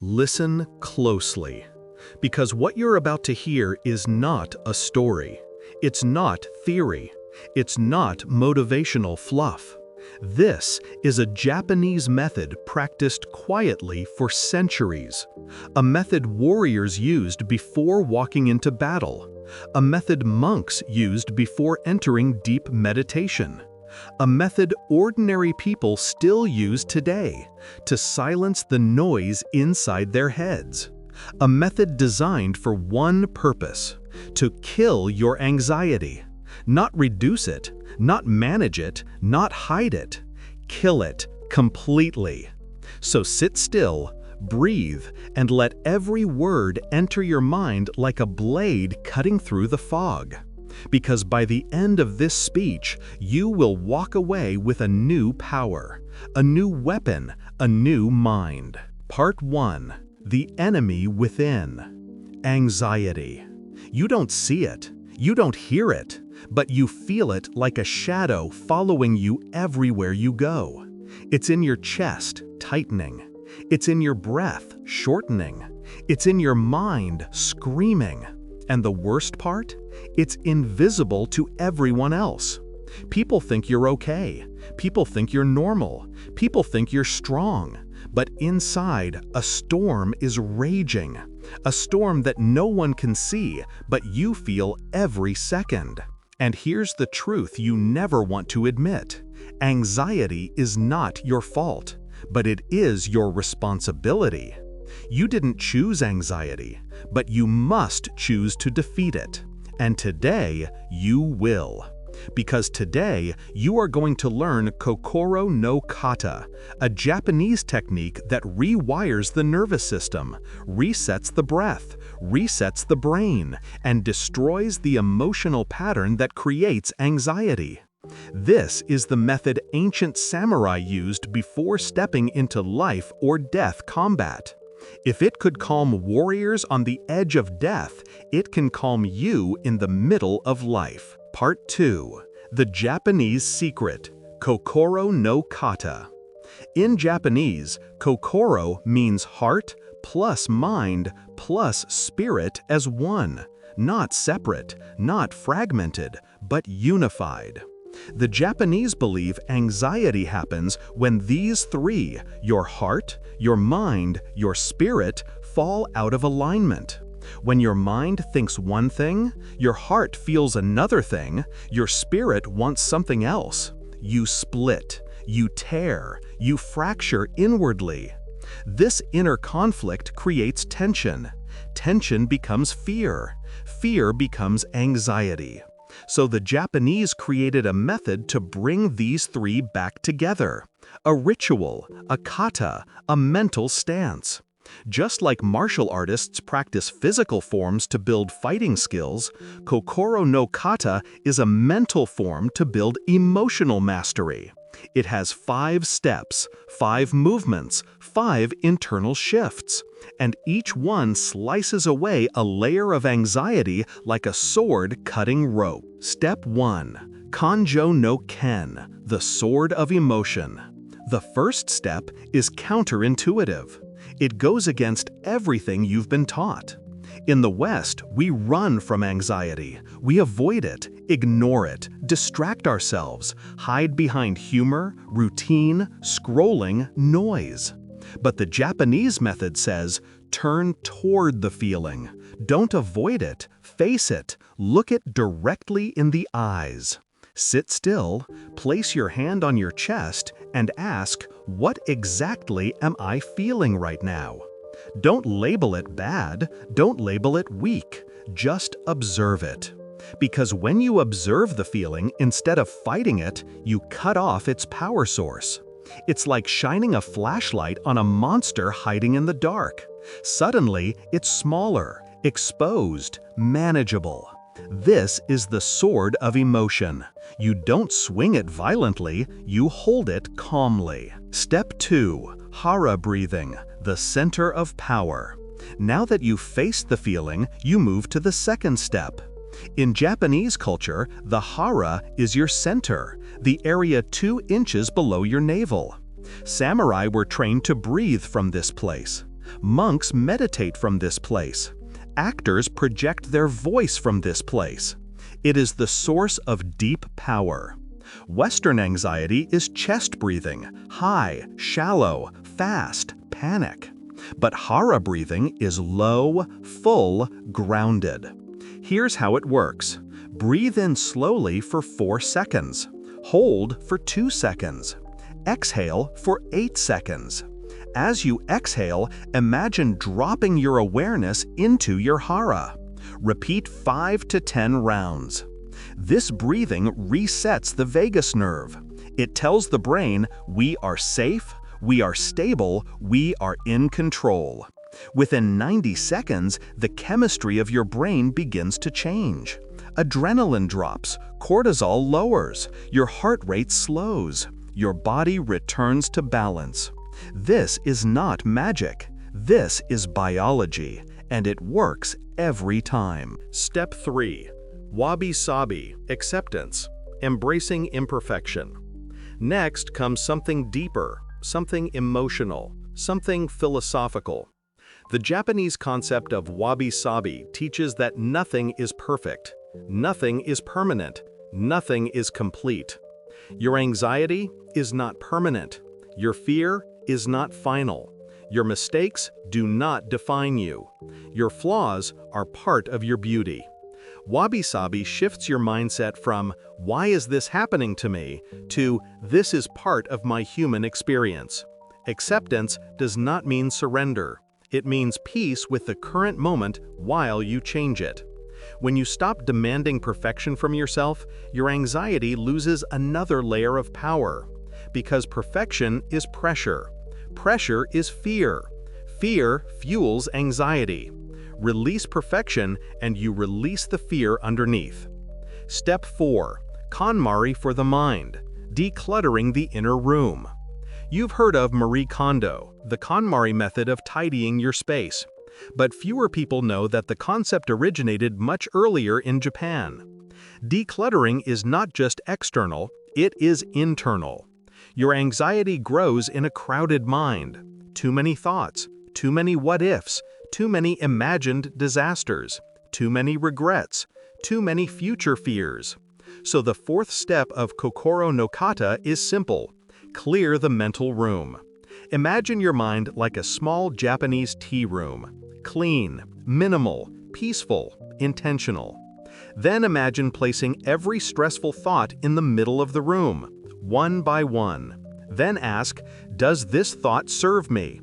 Listen closely, because what you're about to hear is not a story. It's not theory. It's not motivational fluff. This is a Japanese method practiced quietly for centuries, a method warriors used before walking into battle, a method monks used before entering deep meditation, a method ordinary people still use today to silence the noise inside their heads, a method designed for one purpose: to kill your anxiety. Not reduce it, not manage it, not hide it. Kill it completely. So sit still, breathe, and let every word enter your mind like a blade cutting through the fog. Because by the end of this speech, you will walk away with a new power, a new weapon, a new mind. Part 1. The enemy within. Anxiety. You don't see it. You don't hear it, but you feel it like a shadow following you everywhere you go. It's in your chest, tightening. It's in your breath, shortening. It's in your mind, screaming. And the worst part? It's invisible to everyone else. People think you're okay. People think you're normal. People think you're strong. But inside, a storm is raging. A storm that no one can see, but you feel every second. And here's the truth you never want to admit. Anxiety is not your fault, but it is your responsibility. You didn't choose anxiety, but you must choose to defeat it. And today, you will. Because today, you are going to learn Kokoro no Kata, a Japanese technique that rewires the nervous system, resets the breath, resets the brain, and destroys the emotional pattern that creates anxiety. This is the method ancient samurai used before stepping into life or death combat. If it could calm warriors on the edge of death, it can calm you in the middle of life. Part 2. The Japanese Secret. Kokoro no Kata. In Japanese, kokoro means heart plus mind plus spirit as one, not separate, not fragmented, but unified. The Japanese believe anxiety happens when these three, your heart, your mind, your spirit, fall out of alignment. When your mind thinks one thing, your heart feels another thing, your spirit wants something else. You split, you tear, you fracture inwardly. This inner conflict creates tension. Tension becomes fear. Fear becomes anxiety. So the Japanese created a method to bring these three back together. A ritual, a kata, a mental stance. Just like martial artists practice physical forms to build fighting skills, Kokoro no Kata is a mental form to build emotional mastery. It has 5 steps, 5 movements, 5 internal shifts, and each one slices away a layer of anxiety like a sword cutting rope. Step 1. Kanjo no Ken, the sword of emotion. The first step is counterintuitive. It goes against everything you've been taught. In the West, we run from anxiety. We avoid it, ignore it, distract ourselves, hide behind humor, routine, scrolling, noise. But the Japanese method says, turn toward the feeling. Don't avoid it, face it, look it directly in the eyes. Sit still, place your hand on your chest, and ask, what exactly am I feeling right now? Don't label it bad, don't label it weak, just observe it. Because when you observe the feeling instead of fighting it, you cut off its power source. It's like shining a flashlight on a monster hiding in the dark. Suddenly, it's smaller, exposed, manageable. This is the sword of emotion. You don't swing it violently, you hold it calmly. Step 2. Hara breathing, the center of power. Now that you've faced the feeling, you move to the second step. In Japanese culture, the hara is your center, the area 2 inches below your navel. Samurai were trained to breathe from this place. Monks meditate from this place. Actors project their voice from this place. It is the source of deep power. Western anxiety is chest breathing, high, shallow, fast, panic. But Hara breathing is low, full, grounded. Here's how it works. Breathe in slowly for 4 seconds. Hold for 2 seconds. Exhale for 8 seconds. As you exhale, imagine dropping your awareness into your Hara. Repeat 5 to 10 rounds. This breathing resets the vagus nerve. It tells the brain, we are safe, we are stable, we are in control. Within 90 seconds, the chemistry of your brain begins to change. Adrenaline drops, cortisol lowers, your heart rate slows, your body returns to balance. This is not magic. This is biology, and it works every time. Step 3. Wabi-sabi, acceptance, embracing imperfection. Next comes something deeper, something emotional, something philosophical. The Japanese concept of wabi-sabi teaches that nothing is perfect, nothing is permanent, nothing is complete. Your anxiety is not permanent. Your fear is not final. Your mistakes do not define you. Your flaws are part of your beauty. Wabi-sabi shifts your mindset from, why is this happening to me, to, this is part of my human experience. Acceptance does not mean surrender. It means peace with the current moment while you change it. When you stop demanding perfection from yourself, your anxiety loses another layer of power. Because perfection is pressure. Pressure is fear. Fear fuels anxiety. Release perfection and you release the fear underneath. Step 4. KonMari for the mind. Decluttering the inner room. You've heard of Marie Kondo, the KonMari method of tidying your space. But fewer people know that the concept originated much earlier in Japan. Decluttering is not just external, it is internal. Your anxiety grows in a crowded mind. Too many thoughts, too many what-ifs, too many imagined disasters, too many regrets, too many future fears. So the 4th step of Kokoro no Kata is simple. Clear the mental room. Imagine your mind like a small Japanese tea room. Clean, minimal, peaceful, intentional. Then imagine placing every stressful thought in the middle of the room, one by one. Then ask, does this thought serve me?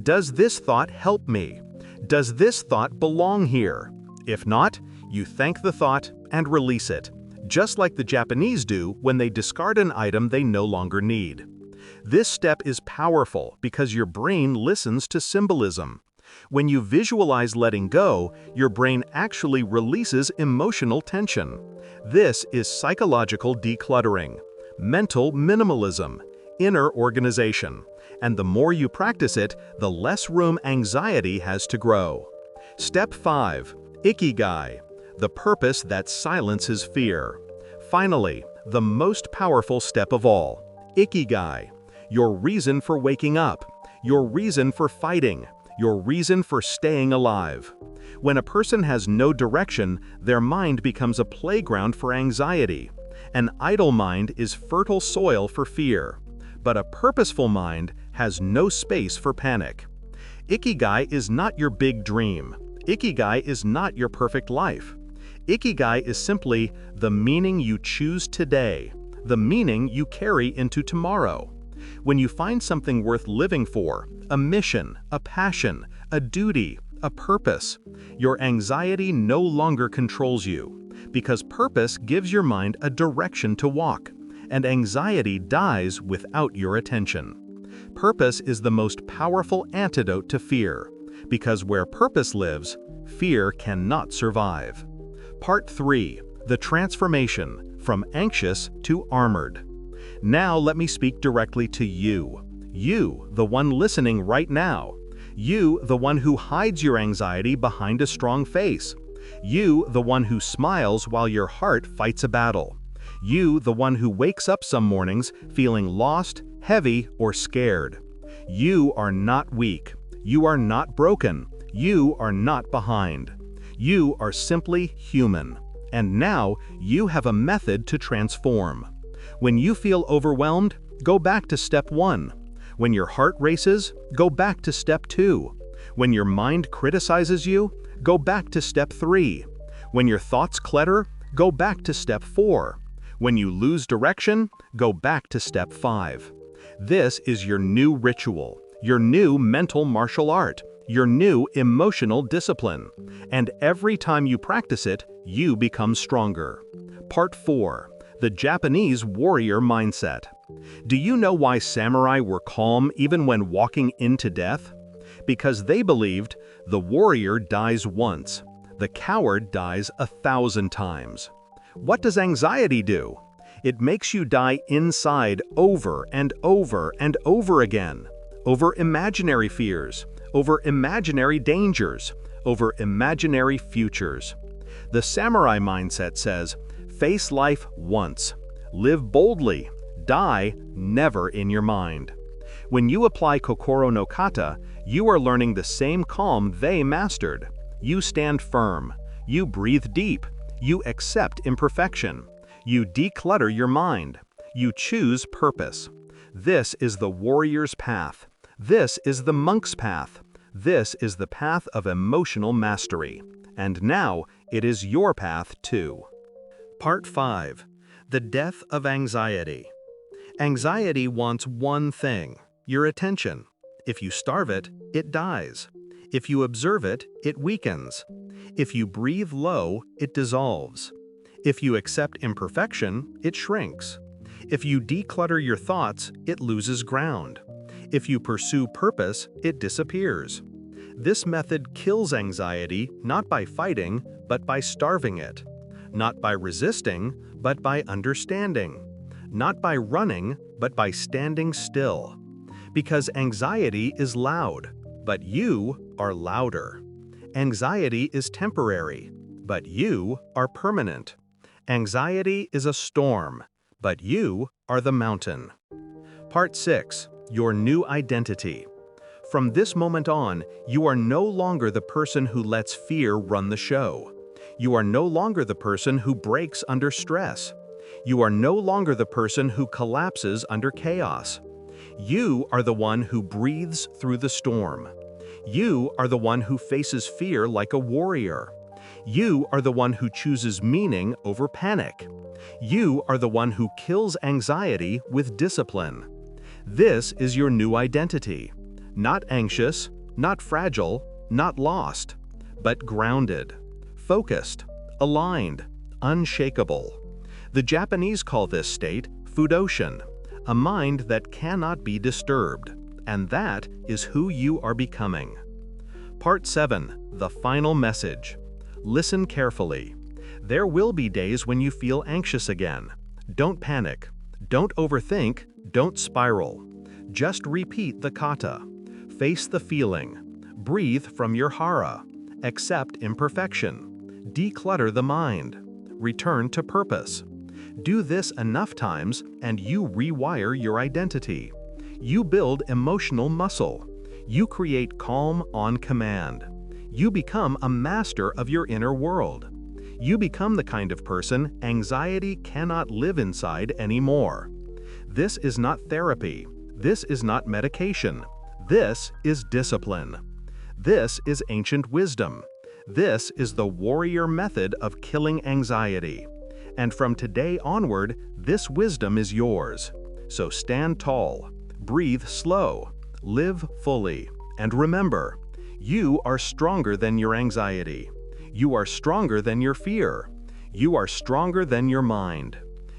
Does this thought help me? Does this thought belong here? If not, you thank the thought and release it, just like the Japanese do when they discard an item they no longer need. This step is powerful because your brain listens to symbolism. When you visualize letting go, your brain actually releases emotional tension. This is psychological decluttering, mental minimalism, inner organization. And the more you practice it, the less room anxiety has to grow. Step 5. Ikigai, the purpose that silences fear. Finally, the most powerful step of all. Ikigai, your reason for waking up, your reason for fighting, your reason for staying alive. When a person has no direction, their mind becomes a playground for anxiety. An idle mind is fertile soil for fear. But a purposeful mind has no space for panic. Ikigai is not your big dream. Ikigai is not your perfect life. Ikigai is simply the meaning you choose today, the meaning you carry into tomorrow. When you find something worth living for, a mission, a passion, a duty, a purpose, your anxiety no longer controls you, because purpose gives your mind a direction to walk, and anxiety dies without your attention. Purpose is the most powerful antidote to fear, because where purpose lives, fear cannot survive. Part 3. The transformation from anxious to armored. Now let me speak directly to you. You, the one listening right now. You, the one who hides your anxiety behind a strong face. You, the one who smiles while your heart fights a battle. You, the one who wakes up some mornings feeling lost, heavy, or scared. You are not weak. You are not broken. You are not behind. You are simply human. And now you have a method to transform. When you feel overwhelmed, go back to step 1. When your heart races, go back to step 2. When your mind criticizes you, go back to step 3. When your thoughts clutter, go back to step 4. When you lose direction, go back to step 5. This is your new ritual, your new mental martial art, your new emotional discipline. And every time you practice it, you become stronger. Part 4. The Japanese warrior mindset. Do you know why samurai were calm even when walking into death? Because they believed the warrior dies once, the coward dies 1,000 times. What does anxiety do? It makes you die inside over and over and over again, over imaginary fears, over imaginary dangers, over imaginary futures. The samurai mindset says, face life once, live boldly, die never in your mind. When you apply Kokoro no Kata, you are learning the same calm they mastered. You stand firm, you breathe deep, you accept imperfection, you declutter your mind, you choose purpose. This is the warrior's path. This is the monk's path. This is the path of emotional mastery. And now it is your path too. Part 5. The death of anxiety. Anxiety wants one thing, your attention. If you starve it, it dies. If you observe it, it weakens. If you breathe low, it dissolves. If you accept imperfection, it shrinks. If you declutter your thoughts, it loses ground. If you pursue purpose, it disappears. This method kills anxiety not by fighting, but by starving it. Not by resisting, but by understanding. Not by running, but by standing still. Because anxiety is loud, but you are louder. Anxiety is temporary, but you are permanent. Anxiety is a storm, but you are the mountain. Part 6. Your new identity. From this moment on, you are no longer the person who lets fear run the show. You are no longer the person who breaks under stress. You are no longer the person who collapses under chaos. You are the one who breathes through the storm. You are the one who faces fear like a warrior. You are the one who chooses meaning over panic. You are the one who kills anxiety with discipline. This is your new identity. Not anxious, not fragile, not lost, but grounded, focused, aligned, unshakable. The Japanese call this state Fudoshin, a mind that cannot be disturbed, and that is who you are becoming. Part 7. The final message. Listen carefully. There will be days when you feel anxious again. Don't panic. Don't overthink. Don't spiral. Just repeat the kata. Face the feeling. Breathe from your hara. Accept imperfection. Declutter the mind. Return to purpose. Do this enough times and you rewire your identity. You build emotional muscle. You create calm on command. You become a master of your inner world. You become the kind of person anxiety cannot live inside anymore. This is not therapy. This is not medication. This is discipline. This is ancient wisdom. This is the warrior method of killing anxiety. And from today onward, this wisdom is yours. So stand tall, breathe slow, live fully, and remember, you are stronger than your anxiety. You are stronger than your fear. You are stronger than your mind.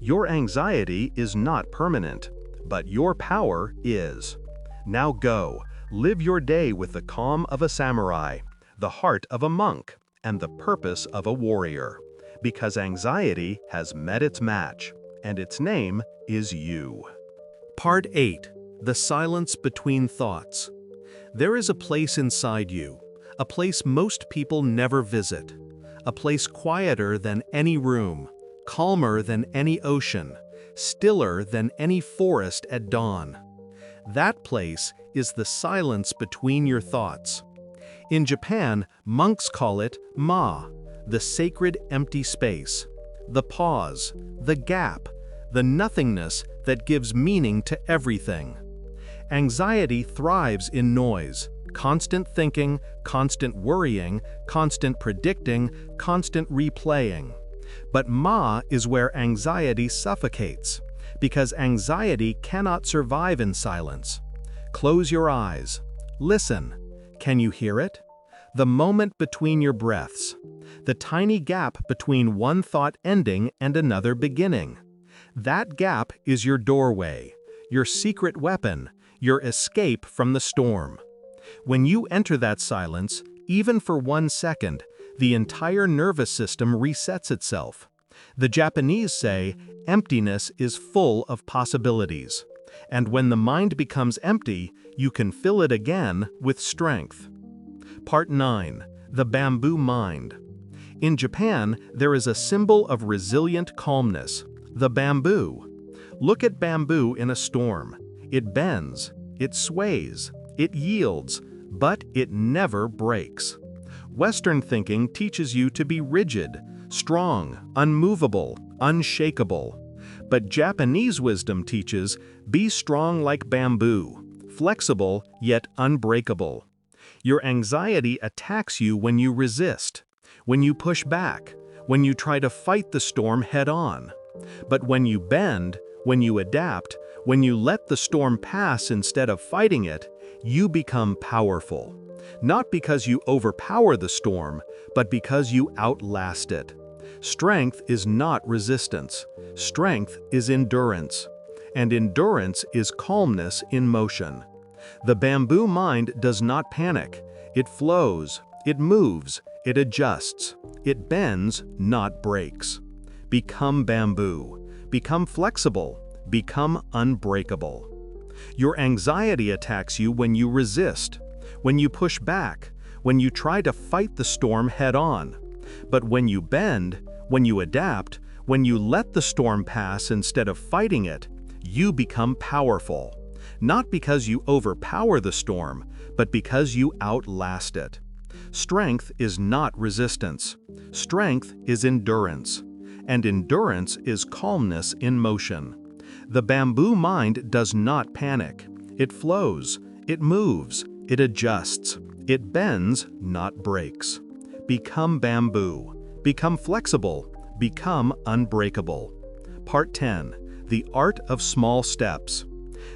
Your anxiety is not permanent, but your power is. Now go, live your day with the calm of a samurai, the heart of a monk, and the purpose of a warrior. Because anxiety has met its match, and its name is you. Part 8. The silence between thoughts. There is a place inside you, a place most people never visit, a place quieter than any room, calmer than any ocean, stiller than any forest at dawn. That place is the silence between your thoughts. In Japan, monks call it ma, the sacred empty space, the pause, the gap, the nothingness that gives meaning to everything. Anxiety thrives in noise, constant thinking, constant worrying, constant predicting, constant replaying. But ma is where anxiety suffocates, because anxiety cannot survive in silence. Close your eyes. Listen. Can you hear it? The moment between your breaths. The tiny gap between one thought ending and another beginning. That gap is your doorway, your secret weapon, your escape from the storm. When you enter that silence, even for 1 second, the entire nervous system resets itself. The Japanese say, emptiness is full of possibilities. And when the mind becomes empty, you can fill it again with strength. Part 9. The Bamboo Mind. In Japan, there is a symbol of resilient calmness, the bamboo. Look at bamboo in a storm. It bends, it sways, it yields, but it never breaks. Western thinking teaches you to be rigid, strong, unmovable, unshakable. But Japanese wisdom teaches, be strong like bamboo, flexible yet unbreakable. Your anxiety attacks you when you resist, when you push back, when you try to fight the storm head-on. But when you bend, when you adapt, when you let the storm pass instead of fighting it, you become powerful. Not because you overpower the storm, but because you outlast it. Strength is not resistance. Strength is endurance. And endurance is calmness in motion. The bamboo mind does not panic. It flows, it moves, it adjusts. It bends, not breaks. Become bamboo. Become flexible. Become unbreakable. Your anxiety attacks you when you resist, when you push back, when you try to fight the storm head-on. But when you bend, when you adapt, when you let the storm pass instead of fighting it, you become powerful. Not because you overpower the storm, but because you outlast it. Strength is not resistance. Strength is endurance. And endurance is calmness in motion. The bamboo mind does not panic. It flows, it moves, it adjusts. It bends, not breaks. Become bamboo. Become flexible. Become unbreakable. Part 10. The Art of Small Steps.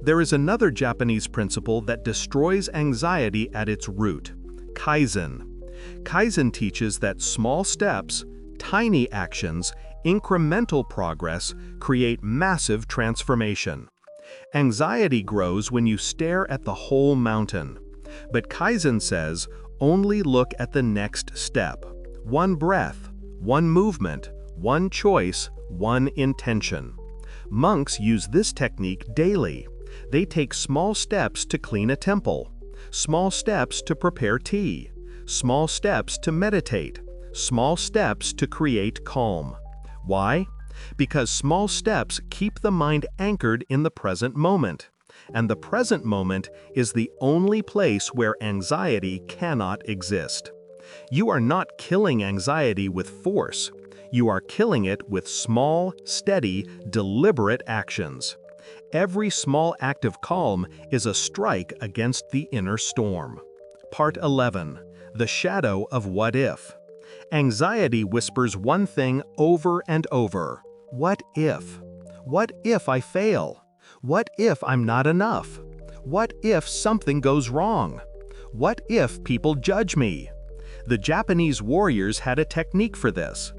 There is another Japanese principle that destroys anxiety at its root: Kaizen. Kaizen teaches that small steps, tiny actions, incremental progress create massive transformation. Anxiety grows when you stare at the whole mountain. But Kaizen says, only look at the next step. One breath, one movement, one choice, one intention. Monks use this technique daily. They take small steps to clean a temple, small steps to prepare tea, small steps to meditate, small steps to create calm. Why? Because small steps keep the mind anchored in the present moment. And the present moment is the only place where anxiety cannot exist. You are not killing anxiety with force. You are killing it with small, steady, deliberate actions. Every small act of calm is a strike against the inner storm. Part 11. The Shadow of What If. Anxiety whispers one thing over and over. What if? What if I fail? What if I'm not enough? What if something goes wrong? What if people judge me? The Japanese warriors had a technique for this.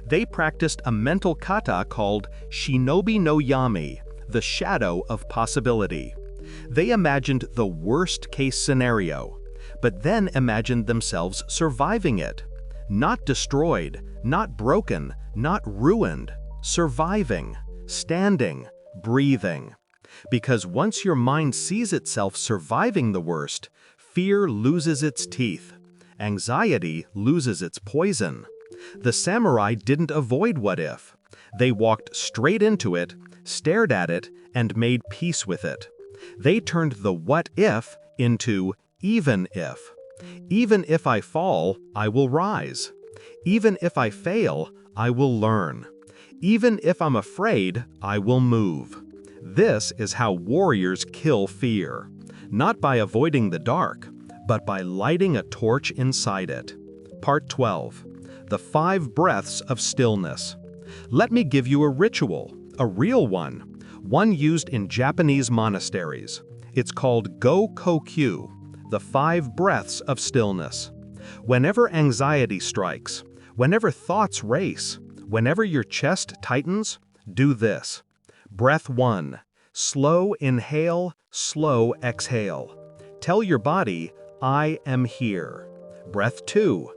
They practiced a mental kata called shinobi no yami, the shadow of possibility. They imagined the worst-case scenario, but then imagined themselves surviving it. Not destroyed, not broken, not ruined, surviving, standing, breathing. Because once your mind sees itself surviving the worst, fear loses its teeth. Anxiety loses its poison. The samurai didn't avoid what if. They walked straight into it, stared at it, and made peace with it. They turned the what if into even if. Even if I fall, I will rise. Even if I fail, I will learn. Even if I'm afraid, I will move. This is how warriors kill fear, not by avoiding the dark, but by lighting a torch inside it. Part 12. The 5 breaths of stillness. Let me give you a ritual, a real one used in Japanese monasteries. It's called Go-Kokyu, the 5 breaths of stillness. Whenever anxiety strikes, whenever thoughts race, whenever your chest tightens, do this. Breath 1. Slow inhale, slow exhale. Tell your body, I am here. Breath 2.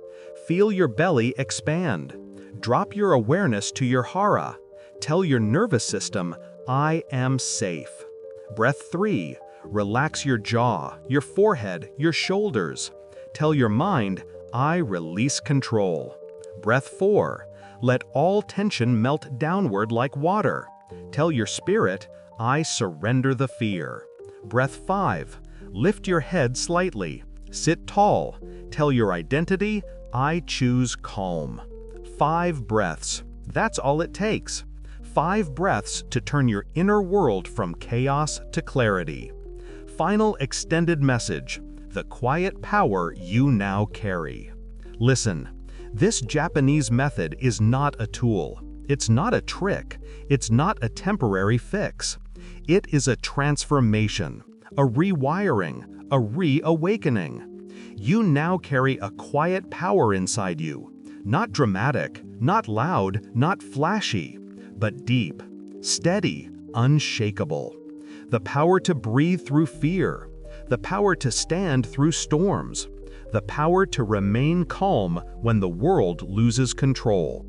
Feel your belly expand. Drop your awareness to your hara. Tell your nervous system, I am safe. Breath 3. Relax your jaw, your forehead, your shoulders. Tell your mind, I release control. Breath 4. Let all tension melt downward like water. Tell your spirit, I surrender the fear. Breath 5. Lift your head slightly. Sit tall. Tell your identity, I choose calm. 5 breaths. That's all it takes. 5 breaths to turn your inner world from chaos to clarity. Final extended message: the quiet power you now carry. Listen, this Japanese method is not a tool. It's not a trick. It's not a temporary fix. It is a transformation, a rewiring, a reawakening. You now carry a quiet power inside you. Not dramatic, not loud, not flashy, but deep, steady, unshakable. The power to breathe through fear, the power to stand through storms, the power to remain calm when the world loses control.